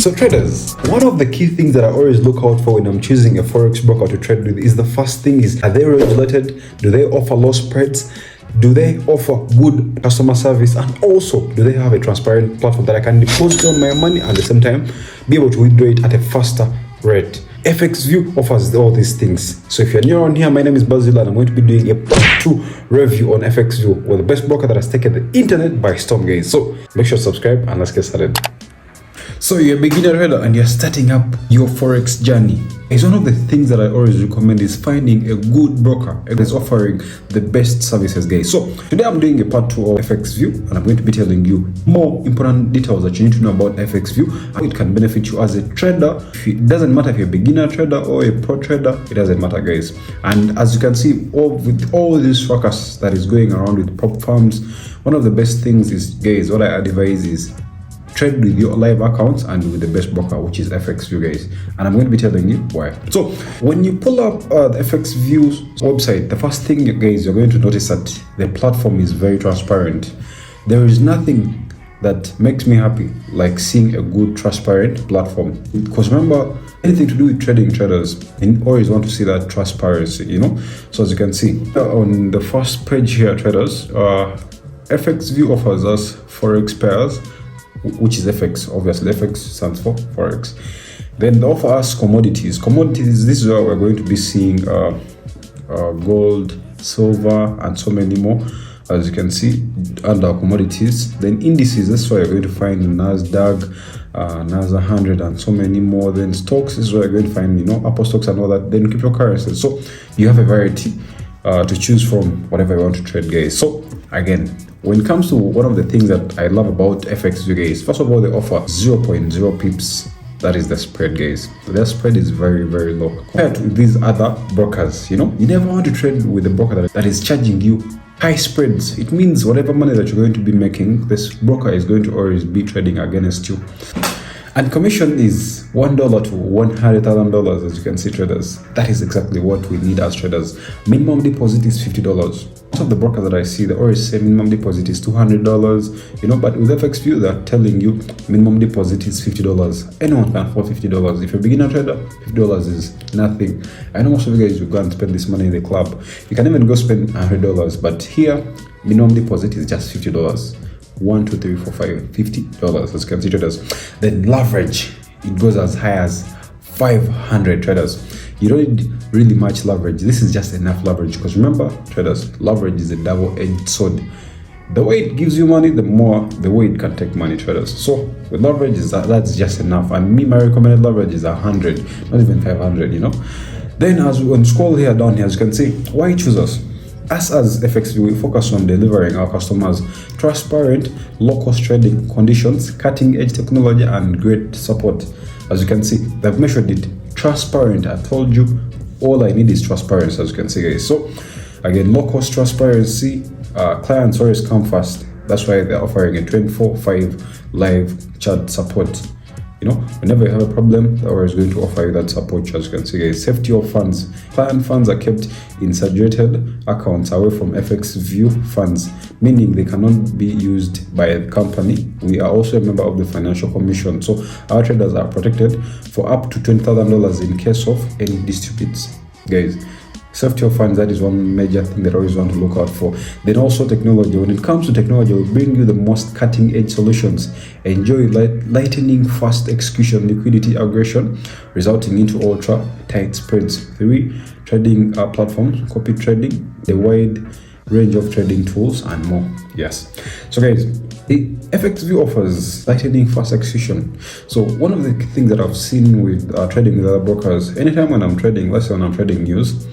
So traders, one of the key things that I always look out for when I'm choosing a Forex broker to trade with is the first thing is, are they regulated? Do they offer low spreads? Do they offer good customer service? And also, do they have a transparent platform that I can deposit on my money and at the same time be able to withdraw it at a faster rate? Fxview offers all these things. So if you're new around here, my name is Basil and I'm going to be doing a part 2 review on Fxview, or the best broker that has taken the internet by storm, guys. So make sure to subscribe and let's get started. So you're a beginner trader and you're starting up your Forex journey. It's one of the things that I always recommend is finding a good broker that is offering the best services, guys. So today I'm doing a part 2 of Fxview and I'm going to be telling you more important details that you need to know about Fxview, how it can benefit you as a trader. It doesn't matter if you're a beginner trader or a pro trader, it doesn't matter, guys. And as you can see, with all this focus that is going around with prop firms, one of the best things is, guys, what I advise is trade with your live accounts and with the best broker, which is Fxview, guys, and I'm going to be telling you why. So when you pull up the Fxview's website, the first thing, guys, you're going to notice that the platform is very transparent. There is nothing that makes me happy like seeing a good transparent platform, because remember, anything to do with trading, traders always want to see that transparency, you know. So as you can see on the first page here, traders, Fxview offers us Forex pairs, which is FX. Obviously FX stands for Forex. Then they offer us commodities. This is where we're going to be seeing gold, silver, and so many more, as you can see under commodities. Then indices, that's where you're going to find NASDAQ, NASDAQ 100, and so many more. Then stocks is where you're going to find, you know, Apple stocks and all that. Then cryptocurrencies. So you have a variety to choose from, whatever you want to trade, guys. So again, when it comes to one of the things that I love about Fxview, guys, first of all, they offer 0.0 pips. That is the spread, guys. Their spread is very, very low compared to these other brokers. You know, you never want to trade with a broker that is charging you high spreads. It means whatever money that you're going to be making, this broker is going to always be trading against you. And commission is $1 to $100,000, as you can see, traders. That is exactly what we need as traders. Minimum deposit is $50. Most of the brokers that I see, they always say minimum deposit is $200, you know, but with Fxview, they're telling you minimum deposit is $50. Anyone can afford $50. If you're a beginner trader, $50 is nothing. I know most of you guys will go and spend this money in the club. You can even go spend $100, but here, minimum deposit is just $50. 1, 2, 3, 4, 5, $50, as you can see, traders. Then leverage, it goes as high as 500, traders. You don't need really much leverage. This is just enough leverage, because remember, traders, leverage is a double-edged sword. The way it gives you money, the way it can take money, traders. So with leverage, that's just enough. And my recommended leverage is 100, not even 500, you know. Then as we scroll here down here, as you can see, why choose us? Us as Fxview, we focus on delivering our customers transparent, low-cost trading conditions, cutting-edge technology, and great support. As you can see, they've measured it transparent. I told you, all I need is transparency, as you can see, guys. So again, low-cost transparency. Clients always come first. That's why they're offering a 24/5 live chat support. You know, whenever you have a problem, they're always going to offer you that support, as you can see, guys. Safety of funds. Client funds are kept in segregated accounts away from Fxview funds, meaning they cannot be used by a company. We are also a member of the Financial Commission, so our traders are protected for up to $20,000 in case of any disputes, guys. Safety of funds, that is one major thing that I always want to look out for. Then also technology. When it comes to technology, we bring you the most cutting-edge solutions. Enjoy lightning fast execution, liquidity aggregation, resulting into ultra tight spreads. 3 trading platforms, copy trading, the wide range of trading tools, and more. Yes. So guys, Fxview offers lightning fast execution. So one of the things that I've seen with trading with other brokers, anytime when I'm trading, let's say when I'm trading news,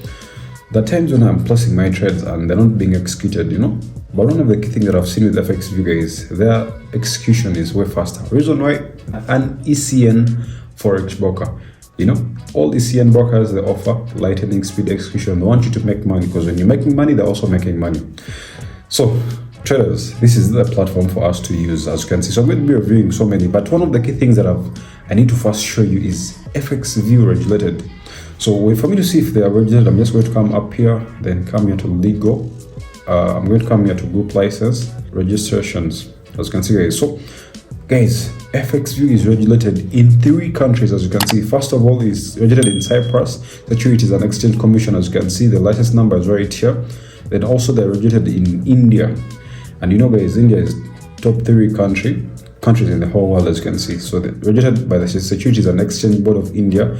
the times when I'm placing my trades and they're not being executed, you know. But one of the key things that I've seen with Fxview, guys, their execution is way faster. Reason why? An ECN Forex broker, you know, all ECN brokers, they offer lightning speed execution. They want you to make money, because when you're making money, they're also making money. So traders, this is the platform for us to use, as you can see. So I'm going to be reviewing so many, but one of the key things that I need to first show you is Fxview regulated. So for me to see if they are registered, I'm just going to come up here, then come here to legal. I'm going to come here to group license registrations, as you can see, guys. So Guys, Fxview is regulated in 3 countries, as you can see. First of all, is regulated in Cyprus. Securities and Exchange Commission, as you can see. The license number is right here. Then also they're regulated in India. And you know, guys, India is top 3 countries in the whole world, as you can see. So they're regulated by the Securities and Exchange Board of India.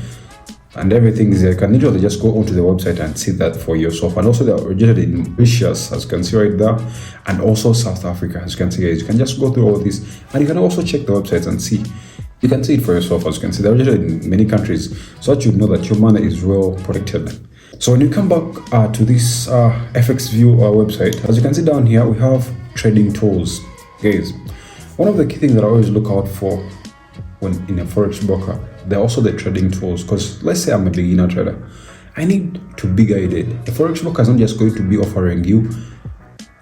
And everything is there. You can literally just go onto the website and see that for yourself. And also they're regulated in Mauritius, as you can see right there, and also South Africa, as you can see, guys. You can just go through all this, and you can also check the websites and see. You can see it for yourself, as you can see. They're regulated in many countries, so that you know that your money is well protected. So when you come back to this Fxview website, as you can see down here, we have trading tools, guys. One of the key things that I always look out for when in a forex broker, they're also the trading tools. Because let's say I'm a beginner trader, I need to be guided. The forex broker is not just going to be offering you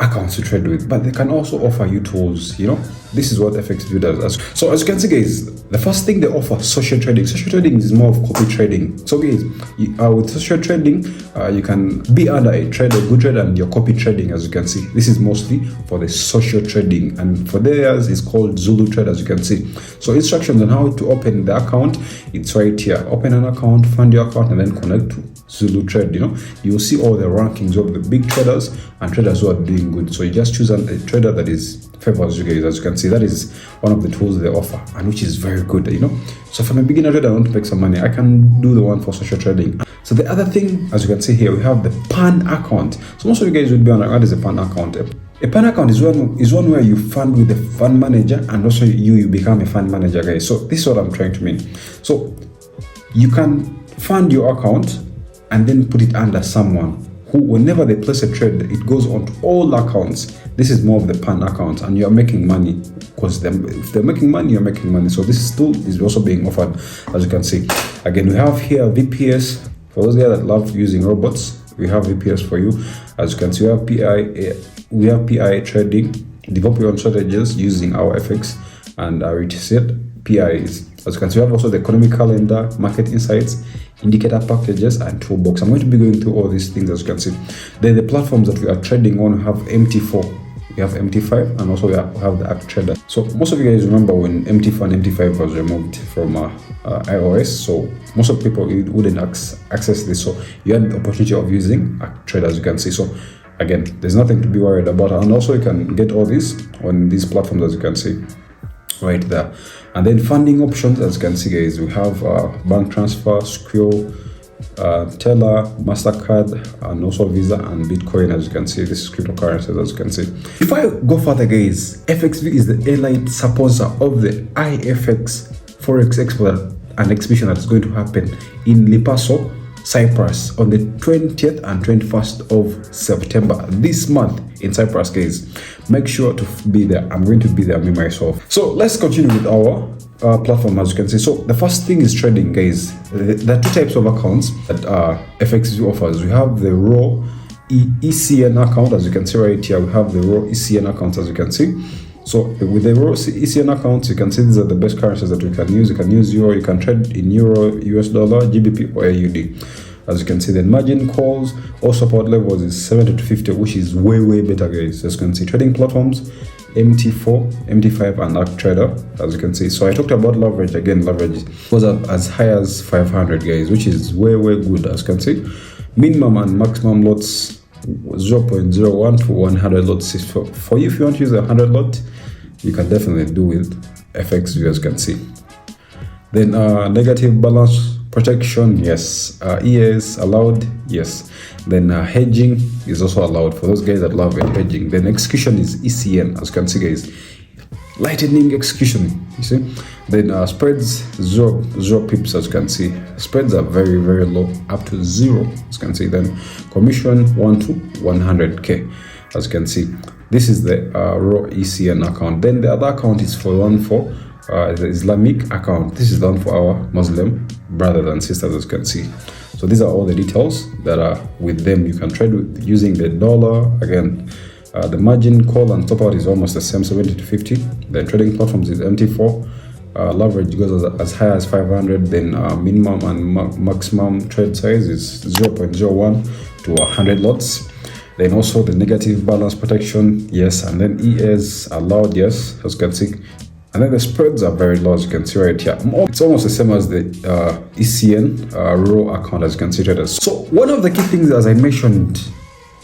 accounts to trade with, but they can also offer you tools. You know, this is what Fxview does. So as you can see, guys, the first thing they offer, social trading. Social trading is more of copy trading. So guys, with social trading, you can be under a trader, good trader, and you're copy trading. As you can see, this is mostly for the social trading, and for theirs is called Zulu Trade, as you can see. So instructions on how to open the account, it's right here. Open an account, fund your account, and then connect to Zulu Trade. You know, you'll see all the rankings of the big traders and traders who are doing good. So you just choose a trader that is favors you guys. As you can see, that is one of the tools they offer, and which is very good, you know. So if I'm a beginner trader, I want to make some money, I can do the one for social trading. So the other thing, as you can see here, we have the PAN account. So most of you guys would be on what is a PAN account. A PAN account is one where you fund with the fund manager, and also you become a fund manager, guys. So this is what I'm trying to mean. So you can fund your account and then put it under someone who, whenever they place a trade, it goes on to all accounts. This is more of the PAN account, and you're making money because if they're making money, you're making money. So this tool is also being offered, as you can see. Again, we have here VPS. For those guys that love using robots, we have VPS for you. As you can see, we have PI trading, develop your own strategies using our FX and our reset PIs. As you can see, we have also the economic calendar, market insights, indicator packages, and toolbox. I'm going to be going through all these things, as you can see. Then the platforms that we are trading on, we have MT4, we have MT5, and also we have the Act Trader. So most of you guys remember when MT4 and MT5 was removed from iOS. So most of the people wouldn't access this. So you had the opportunity of using Act Trader, as you can see. So again, there's nothing to be worried about. And also you can get all this on these platforms, as you can see right there. And then funding options, as you can see, guys, we have bank transfer, Skrill, Teller, MasterCard, and also Visa and Bitcoin. As you can see, this is cryptocurrencies, as you can see. If I go further, guys, Fxview is the elite sponsor of the IFX Forex Expo and exhibition that is going to happen in Lipasso, Cyprus on the 20th and 21st of September this month in Cyprus, guys. Make sure to be there. I'm going to be there, me myself. So let's continue with our platform, as you can see. So the first thing is trading, guys. There are 2 types of accounts that Fxview offers. We have the raw ECN account, as you can see right here. We have the raw ECN account, as you can see. So with the raw ECN accounts, you can see these are the best currencies that we can use. You can use euro, you can trade in euro, US dollar, GBP, or AUD. As you can see, the margin calls or support levels is 70 to 50, which is way better, guys. As you can see, trading platforms, MT4, MT5, and Act Trader, as you can see. So I talked about leverage. Again, leverage goes up as high as 500, guys, which is way good, as you can see. Minimum and maximum lots 0.01 to 100 lots. For you, if you want to use a 100 lot, you can definitely do with Fxview, as you can see. Then negative balance protection, yes. ES allowed, yes. Then hedging is also allowed for those guys that love it, hedging. Then execution is ECN, as you can see, guys. Lightning execution, you see. Then spreads zero pips, as you can see. Spreads are very low, up to 0, as you can see. Then commission 1 to 100k, as you can see. This is the raw ECN account. Then the other account is for the Islamic account. This is done for our Muslim brothers and sisters, as you can see. So these are all the details that are with them. You can trade with using the dollar. Again, the margin call and top out is almost the same, 70 to 50. The trading platforms is MT4. Leverage goes as high as 500. Then minimum and maximum trade size is 0.01 to 100 lots. Then also the negative balance protection, yes. And then ES allowed, yes, as you can see. And then the spreads are very low, as you can see right here. It's almost the same as the ECN raw account, as you can see traders. So one of the key things, as I mentioned,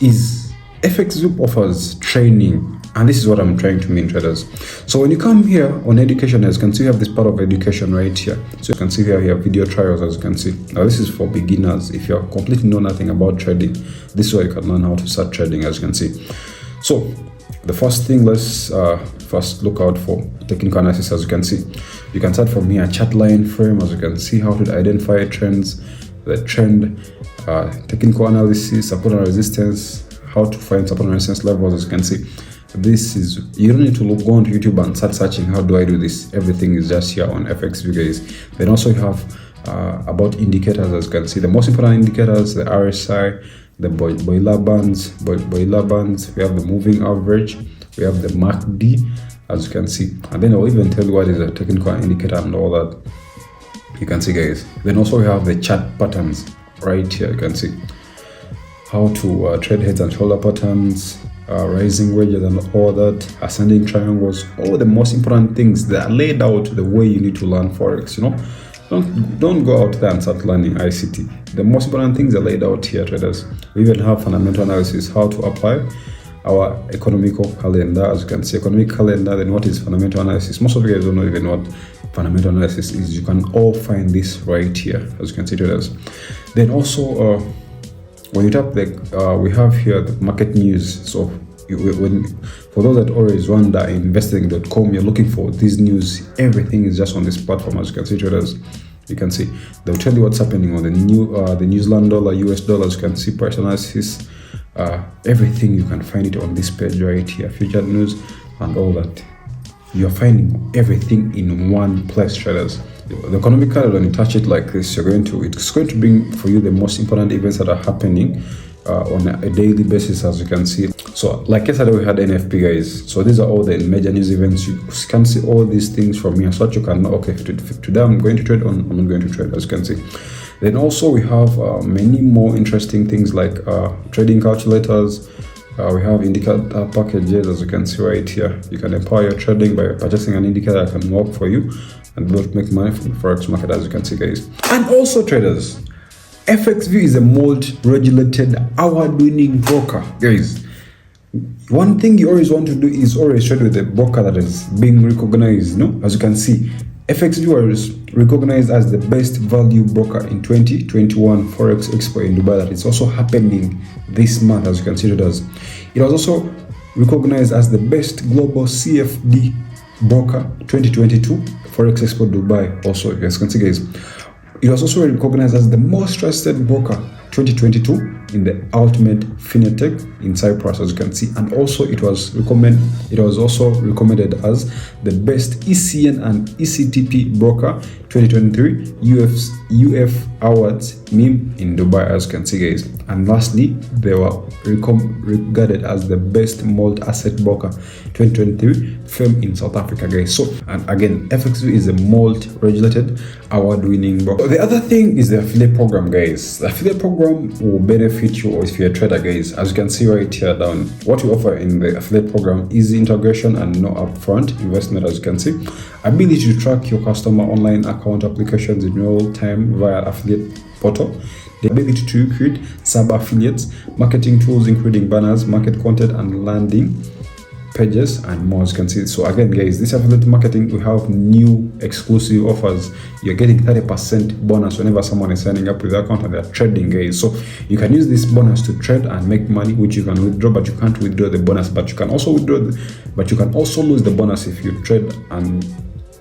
is Fxview offers training. And this is what I'm trying to mean, traders. So when you come here on education, as you can see, you have this part of education right here. So you can see here, you have video trials, as you can see. Now this is for beginners. If you completely know nothing about trading, this is where you can learn how to start trading, as you can see. So the first thing, let's first look out for technical analysis. As you can see, you can start from here, chart line frame, as you can see, how to identify trends, the trend, technical analysis, support and resistance, how to find support and resistance levels. As you can see, this is, you don't need to go onto YouTube and start searching how do I do this. Everything is just here on Fxview, guys. Then also you have about indicators. As you can see, the most important indicators, the RSI, the boiler bands. We have the moving average, we have the MACD, as you can see. And then I'll even tell you what is a technical indicator and all that, you can see, guys. Then also we have the chart patterns right here. You can see how to trade heads and shoulder patterns, rising wedges and all that, ascending triangles, all the most important things that are laid out the way you need to learn Forex, you know. Don't go out there and start learning ICT. The most important things are laid out here, traders. We even have fundamental analysis, how to apply our economical calendar. As you can see, economic calendar. Then what is fundamental analysis? Most of you guys don't know even what fundamental analysis is. You can all find this right here, as you can see, traders. Then also when you tap the we have here the market news. So for those that always wonder, investing.com, you're looking for this news, everything is just on this platform. As you can see, traders, you can see they'll tell you what's happening on the New Zealand dollar, US dollars. You can see price analysis, everything. You can find it on this page right here, future news and all that. You're finding everything in one place, traders. The economic calendar, when you touch it like this, it's going to bring for you the most important events that are happening on a daily basis, as you can see. So like yesterday we had NFP, guys. So these are all the major news events. You can see all these things from here, so that you can know, okay, today I'm going to trade, on I'm not going to trade, as you can see. Then also we have many more interesting things like trading calculators. We have indicator packages, as you can see right here. You can empower your trading by purchasing an indicator that can work for you and be able to make money from the Forex market, as you can see, guys. And also, traders, Fxview is a multi-regulated award-winning broker, guys. One thing you always want to do is always trade with a broker that is being recognized. You know, as you can see, Fxview was recognized as the best value broker in 2021 Forex Expo in Dubai. That is also happening this month, as you can see, traders. It was also recognized as the best global CFD broker 2022 Forex Expo Dubai. Also, as you can see, guys, it was also recognized as the most trusted broker 2022 in the ultimate fintech in Cyprus, as you can see. And also it was also recommended as the best ECN and ECTP broker 2023 UF Awards meme in Dubai, as you can see, guys. And lastly, they were regarded as the best multi-asset broker 2023 firm in South Africa, guys. So, and again, Fxview is a multi-regulated award-winning broker. So the other thing is the affiliate program, guys. The affiliate program will benefit you if you're a trader, guys. As you can see right here down, what we offer in the affiliate program is integration and no upfront investment, as you can see. Ability to track your customer online account applications in real time via affiliate portal. The ability to create sub-affiliates, marketing tools including banners, market content and landing pages and more, as you can see. So again, guys, this affiliate marketing, we have new exclusive offers. You're getting 30% bonus whenever someone is signing up with their account and they're trading, guys. So you can use this bonus to trade and make money, which you can withdraw, but you can't withdraw the bonus. But you can also withdraw but you can also lose the bonus if you trade and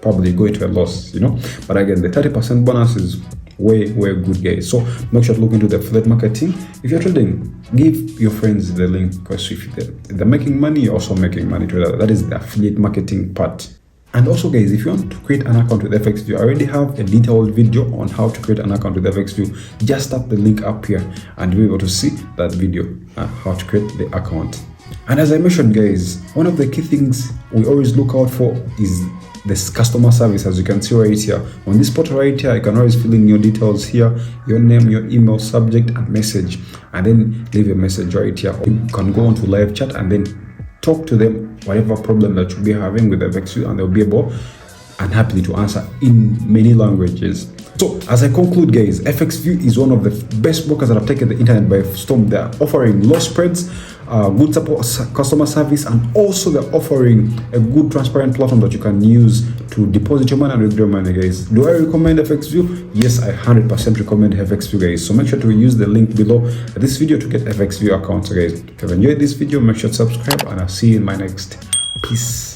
probably go into a loss, you know. But again, the 30% bonus is way good, guys. So make sure to look into the affiliate marketing. If you're trading, give your friends the link, because if they're making money, you're also making money together. That is the affiliate marketing part. And also, guys, if you want to create an account with Fxview, I already have a detailed video on how to create an account with Fxview. Just tap the link up here and you'll be able to see that video on how to create the account. And as I mentioned, guys, one of the key things we always look out for is this customer service. As you can see right here on this portal right here, you can always fill in your details here, your name, your email, subject and message, and then leave a message right here. You can go on to live chat and then talk to them whatever problem that you'll be having with Fxview, and they'll be able and happily to answer in many languages. So as I conclude, guys, Fxview is one of the best brokers that have taken the internet by storm. They are offering low spreads, good support, customer service, and also they're offering a good transparent platform that you can use to deposit your money and withdraw money, guys. Do I recommend Fxview? Yes, I 100% recommend Fxview, guys. So make sure to use the link below this video to get Fxview account. So guys, if you've enjoyed this video, make sure to subscribe, and I'll see you in my next. Peace.